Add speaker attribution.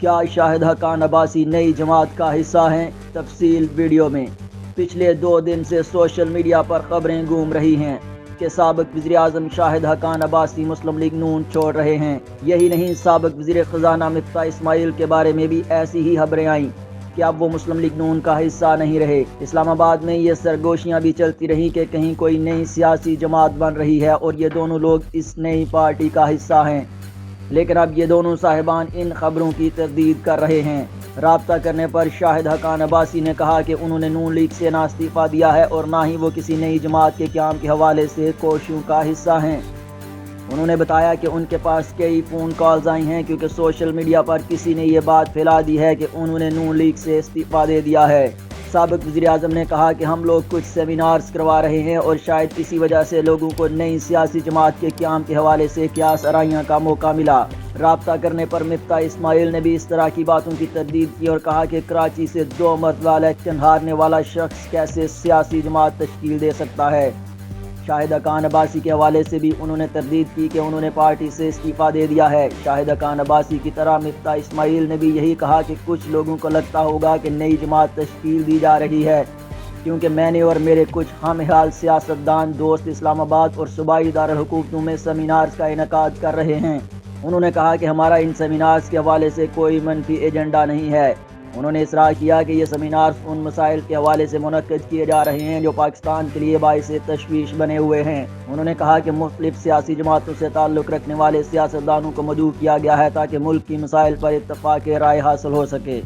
Speaker 1: کیا شاہد حقان عباسی نئی جماعت کا حصہ ہیں؟ تفصیل ویڈیو میں۔ پچھلے 2 دن سے سوشل میڈیا پر خبریں گھوم رہی ہیں کہ سابق وزیر اعظم شاہد حقان عباسی مسلم لیگ نون چھوڑ رہے ہیں۔ یہی نہیں، سابق وزیر خزانہ مفتاح اسماعیل کے بارے میں بھی ایسی ہی خبریں آئیں کہ اب وہ مسلم لیگ نون کا حصہ نہیں رہے۔ اسلام آباد میں یہ سرگوشیاں بھی چلتی رہیں کہ کہیں کوئی نئی سیاسی جماعت بن رہی ہے اور یہ دونوں لوگ اس نئی پارٹی کا حصہ ہیں، لیکن اب یہ دونوں صاحبان ان خبروں کی تردید کر رہے ہیں۔ رابطہ کرنے پر شاہد حقان عباسی نے کہا کہ انہوں نے نون لیگ سے نہ استعفیٰ دیا ہے اور نہ ہی وہ کسی نئی جماعت کے قیام کے حوالے سے کوششوں کا حصہ ہیں۔ انہوں نے بتایا کہ ان کے پاس کئی فون کالز آئی ہیں کیونکہ سوشل میڈیا پر کسی نے یہ بات پھیلا دی ہے کہ انہوں نے نون لیگ سے استعفیٰ دے دیا ہے۔ سابق وزیر اعظم نے کہا کہ ہم لوگ کچھ سیمینارز کروا رہے ہیں اور شاید اسی وجہ سے لوگوں کو نئی سیاسی جماعت کے قیام کے حوالے سے قیاس آرائیاں کا موقع ملا۔ رابطہ کرنے پر مفتاح اسماعیل نے بھی اس طرح کی باتوں کی تردید کی اور کہا کہ کراچی سے 2 مرتبہ الیکشن ہارنے والا شخص کیسے سیاسی جماعت تشکیل دے سکتا ہے۔ شاہد حقان عباسی کے حوالے سے بھی انہوں نے تردید کی کہ انہوں نے پارٹی سے استعفیٰ دے دیا ہے۔ شاہد حقان عباسی کی طرح مفتاح اسماعیل نے بھی یہی کہا کہ کچھ لوگوں کو لگتا ہوگا کہ نئی جماعت تشکیل دی جا رہی ہے کیونکہ میں نے اور میرے کچھ ہم حال سیاستدان دوست اسلام آباد اور صوبائی دارالحکومتوں میں سیمینارز کا انعقاد کر رہے ہیں۔ انہوں نے کہا کہ ہمارا ان سیمینارز کے حوالے سے کوئی منفی ایجنڈا نہیں ہے۔ انہوں نے اصرار کیا کہ یہ سیمینارز ان مسائل کے حوالے سے منعقد کیے جا رہے ہیں جو پاکستان کے لیے باعث تشویش بنے ہوئے ہیں۔ انہوں نے کہا کہ مختلف سیاسی جماعتوں سے تعلق رکھنے والے سیاستدانوں کو مدعو کیا گیا ہے تاکہ ملک کی مسائل پر اتفاق رائے حاصل ہو سکے۔